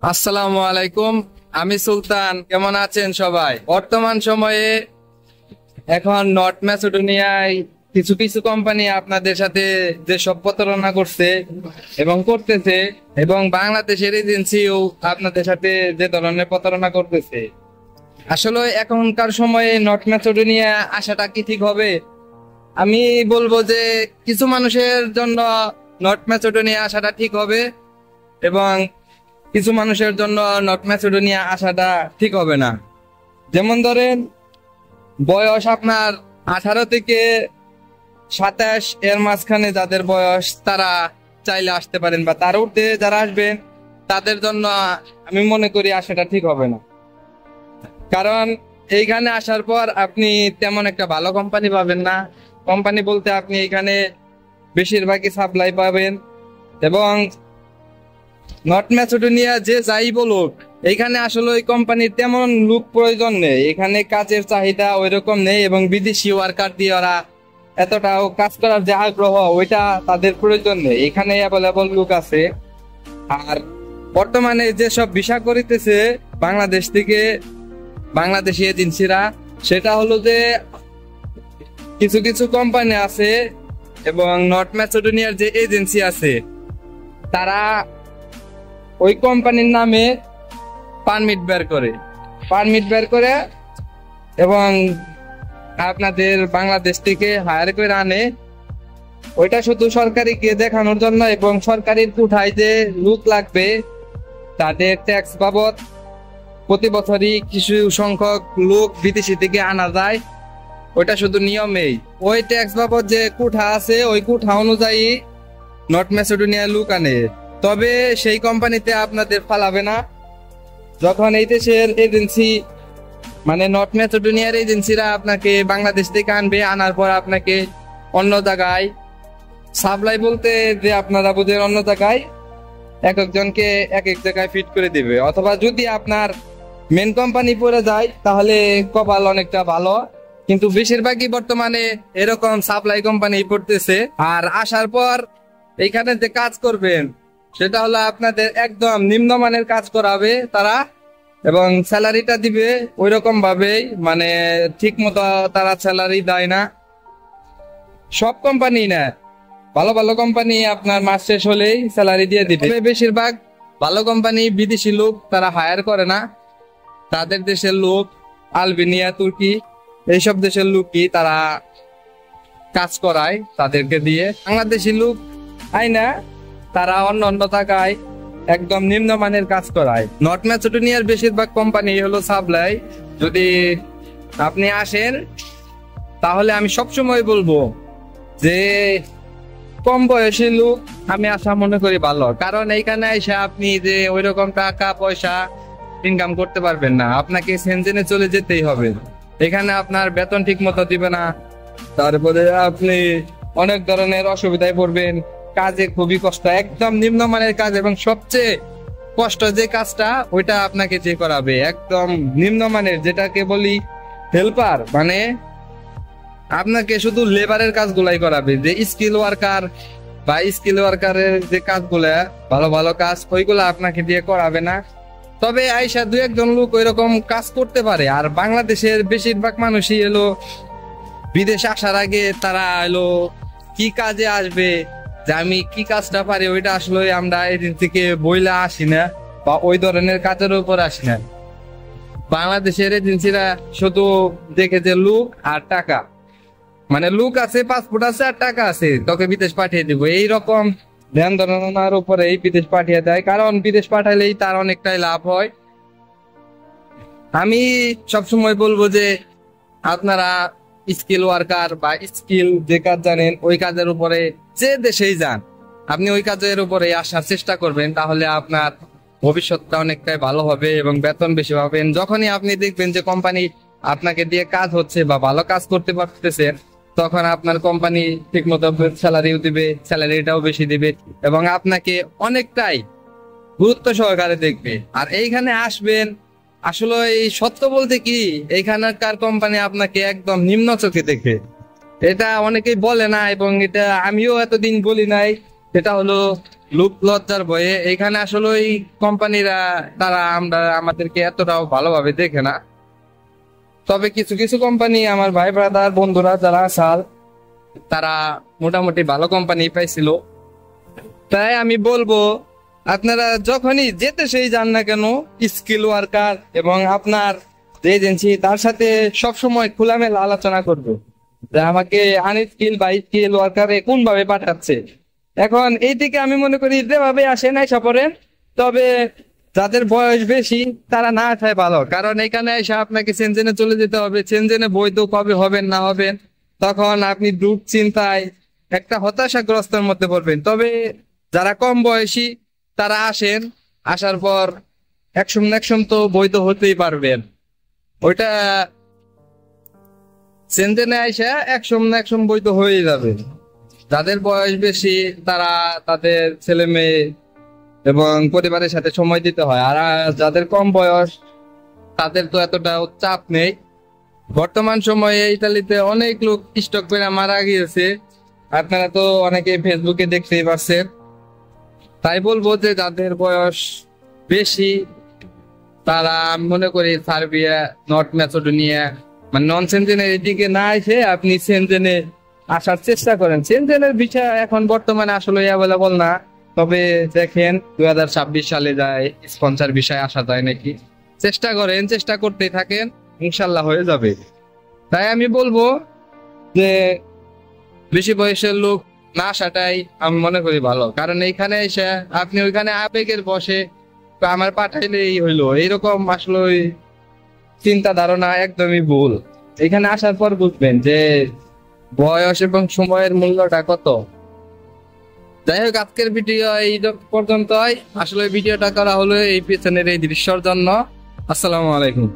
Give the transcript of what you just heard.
আসসালামু আলাইকুম। আমি সুলতান। কেমন আছেন সবাই? বর্তমান সময়ে এখন নর্থ ম্যাসেডোনিয়ায় কিছু কিছু কোম্পানি আপনাদের সাথে যে সব প্রতারণা করছে এবং করতেছে, এবং বাংলাদেশের এজেন্সিও আপনাদের সাথে যে ধরনের প্রতারণা করতেছে, আসলে এখনকার সময়ে নর্থ ম্যাসেডোনিয়া আসাটা কি ঠিক হবে? আমি বলবো যে কিছু মানুষের জন্য নর্থ ম্যাসেডোনিয়া আসাটা ঠিক হবে, এবং কিছু মানুষের জন্য নর্থ ম্যাসেডোনিয়া আসাটা ঠিক হবে না। যেমন ধরেন, বয়স আপনার 18 থেকে 27 এর মাঝখানে যাদের বয়স, তারা চাইলে আসতে পারেন, বা তার ঊর্ধ্বে যারা আসবেন তাদের জন্য আমি মনে করি আসাটা ঠিক হবে না। কারণ এইখানে আসার পর আপনি তেমন একটা ভালো কোম্পানি পাবেন না। কোম্পানি বলতে আপনি এখানে বেশিরভাগই সাপ্লাই পাবেন, এবং নর্থ ম্যাসেডোনিয়া যে যাই বলুক, এখানে আসলে ওই কোম্পানির তেমন লোক প্রয়োজন নেই। এখানে কাজের চাহিদা ওই রকম নেই, এবং বিদেশি ওয়ার্কার দিয়ে ওরা এতটাও কাজ করার যে আগ্রহ, ওইটা তাদের প্রয়োজন নেই। এখানে অ্যাভেলেবল লোক আছে। আর বর্তমানে যেসব ভিসা করিতেছে বাংলাদেশ থেকে বাংলাদেশি এজেন্সিরা, সেটা হলো যে কিছু কিছু কোম্পানি আছে এবং নর্থ ম্যাসেডোনিয়ার যে এজেন্সি আছে, তারা ওই কোম্পানির নামে পারমিট বের করে এবং আপনাদের বাংলাদেশ থেকে হায়ার করে আনে। ওইটা শুধু সরকারিকে দেখানোর জন্য, এবং সরকারির কোঠায় যে লোক লাগবে তাদের ট্যাক্স বাবদ প্রতি বছরই কিছু সংখ্যক লোক বিদেশি থেকে আনা যায়। ওইটা শুধু নিয়মেই, ওই ট্যাক্স বাবদ যে কোঠা আছে ওই কোঠা অনুযায়ী নর্থ ম্যাসেডোনিয়া লোক আনে। তবে সেই কোম্পানিতে আপনাদের ফালাবে না। যখন এই দেশের এজেন্সি, মানে নর্থ ম্যাসেডোনিয়ার এজেন্সিরা আপনাকে বাংলাদেশ থেকে আনবে, আনার পর আপনাকে অন্য জায়গায় সাপ্লাই, বলতে যে আপনারা বুঝেন, অন্য জায়গায় এক একজনকে এক এক জায়গায় ফিট করে দিবে। অথবা যদি আপনার মেন কোম্পানি পড়ে যায় তাহলে কপাল অনেকটা ভালো, কিন্তু বেশিরভাগই বর্তমানে এরকম সাপ্লাই কোম্পানি পড়তেছে। আর আসার পর এইখানে যে কাজ করবেন সেটা হলো আপনাদের একদম নিম্নমানের কাজ করাবে তারা, এবং স্যালারিটা দিবে ওই রকম ভাবেই, মানে ঠিক মতো তারা স্যালারি দেয় না। সব কোম্পানি না, ভালো ভালো কোম্পানি আপনার মাস শেষ হলেই স্যালারি দিয়ে দিবে। বেশিরভাগ ভালো কোম্পানি বিদেশি লোক তারা হায়ার করে না, তাদের দেশের লোক, আলবেনিয়া, তুর্কি, এইসব দেশের লোকই তারা কাজ করায় তাদেরকে দিয়ে। বাংলাদেশি লোক আইনা তারা অন্য অন্য জায়গায় একদম নিম্নমানের কাজ করায়। নর্থ ম্যাসেডোনিয়ার বেশিরভাগ কোম্পানি হলো সাপ্লাই। যদি আপনি আসেন তাহলে আমি সবসময় বলবো যে কম বয়সী লোক আমি আসা মনে করি ভালো। কারণ এইখানে এসে আপনি যে ওই রকম টাকা পয়সা ইনকাম করতে পারবেন না, আপনাকে সেনজেনে চলে যেতেই হবে। এখানে আপনার বেতন ঠিক মতো দিবে না, তারপরে আপনি অনেক ধরনের অসুবিধায় পড়বেন, কাজে খুবই কষ্ট, একদম নিম্নমানের কাজ। এবং সবচেয়ে কষ্ট যে কাজটা, ওইটা আপনাকে যে করাবে একদম নিম্নমানের, যেটাকে বলি হেল্পার, মানে আপনাকে শুধু লেবারের কাজগুলাই করাবে। যে স্কিল ওয়ার্কার বা স্কিল ওয়ার্কারের যে কাজগুলা, ভালো ভালো কাজ, ওইগুলা আপনাকে দিয়ে করাবে না। তবে আইসা দু একজন লোক ওইরকম কাজ করতে পারে। আর বাংলাদেশের বেশিরভাগ মানুষই এলো বিদেশে আসার আগে তারা এলো কি কাজে আসবে, যে আমি কি কাজটা পারি, ওইটা আসলে আমরা এদিন থেকে বইলা আসি না, বা ওই ধরনের কাজের উপর আসি না। বাংলাদেশের এজেন্সিরা শুধু দেখে যে লুক আর টাকা, মানে লুক আছে, পাসপোর্ট আছে আর টাকা আছে, তোকে বিদেশ পাঠিয়ে দিব, এইরকম ধ্যান ধারণার উপরে এই বিদেশ পাঠিয়ে দেয়। কারণ বিদেশ পাঠাইলেই তার অনেকটাই লাভ হয়। আমি সবসময় বলবো যে আপনারা স্কিল ওয়ার্কার বা স্কিল যে কাজ জানেন, ওই কাজের উপরে যে দেশেই যান, আপনি ওই কাজের উপরে আসার চেষ্টা করবেন, তাহলে আপনার ভবিষ্যৎটা অনেকটাই ভালো হবে এবং বেতন বেশি পাবেন। যখনই আপনি দেখবেন যে কোম্পানি আপনাকে দিয়ে কাজ হচ্ছে বা ভালো কাজ করতে পারতেছেন, তখন আপনার কোম্পানি ঠিক মতো স্যালারিও দিবে, স্যালারিটাও বেশি দিবে, এবং আপনাকে অনেকটাই গুরুত্ব সহকারে দেখবে। আর এইখানে আসবেন, আসলে এই সত্য বলতে কি, এইখানকার কোম্পানি আপনাকে একদম নিম্ন চোখে দেখে। এটা অনেকেই বলে না, এবং এটা আমিও এতদিন বলি নাই। এটা হলো লোক লজ্জার ভয়ে এখানে আসলে ওই কোম্পানিরা তারা আমাদেরকে এতটাও ভালোভাবে দেখে না। তবে কিছু কিছু কোম্পানি আমার ভাই ব্রাদার বন্ধুরা যারা আসাল তারা মোটামুটি ভালো কোম্পানি পাইছিল। তাই আমি বলবো আপনারা যখনই যেতে সেই যান না কেন, স্কিল ওয়ার্কার এবং আপনার যে এজেন্সি তার সাথে সবসময় খোলামেলা আলোচনা করবে যে আমাকে আনস্কিল বা স্কিল ওয়ার্কারে কোন ভাবে পাঠাচ্ছে। এখন এই দিকে আমি মনে করি যেভাবে আসেন আইসা পড়েন, তবে যাদের বয়স বেশি তারা না আসায় ভালো, কারণ এখানে এসে আপনাকে সেনজেনে চলে যেতে হবে। সেনজেনে বৈধ কবে হবেন না হবেন তখন আপনি দুশ্চিন্তায় একটা হতাশাগ্রস্তের মধ্যে পড়বেন। তবে যারা কম বয়সী তারা আসেন, আসার পর একশো তো বৈধ হতেই পারবেন। ওইটা সেনজেনে আইসা একশো বৈধ হয়ে যাবে। যাদের বয়স বেশি তারা তাদের ছেলে মেয়ে এবং পরিবারের সাথে সময় দিতে হয়, আর যাদের কম বয়স তাদের তো এতটা চাপ নেই। বর্তমান সময়ে ইতালিতে অনেক লোক স্টক করে মারা গিয়েছে, আপনারা তো অনেকে ফেসবুকে দেখতেই পাচ্ছেন। তাই বলবো যে যাদের বয়স বেশি তারা আমি মনে করি সার্বিয়া, নর্থ ম্যাসেডোনিয়া মানে নন সেনজেনের এদিকে না এসে আপনি সেনজেনে আসার চেষ্টা করেন। সেনজেনের ভিসা এখন বর্তমানে আসলে অ্যাভেলেবল না, তবে দেখেন 2026 সালে যায় স্পন্সর ভিসায় আসা যায় নাকি। চেষ্টা করেন, চেষ্টা করতেই থাকেন, ইনশাল্লাহ হয়ে যাবে। তাই আমি বলবো যে বেশি বয়সের লোক না আসাটাই আমি মনে করি ভালো, কারণ এইখানে এসে আপনি ওইখানে আবেগের বসে আমার পাঠাইলেই হইলো এইরকম আসলে ওই চিন্তা ধারণা একদমই ভুল। এখানে আসার পর বুঝবেন যে বয়স এবং সময়ের মূল্যটা কত। যাই হোক, আজকের ভিডিও এই পর্যন্তই। আসলে ভিডিওটা করা হলো এই পেছনের এই দৃশ্যের জন্য। আসসালামু আলাইকুম।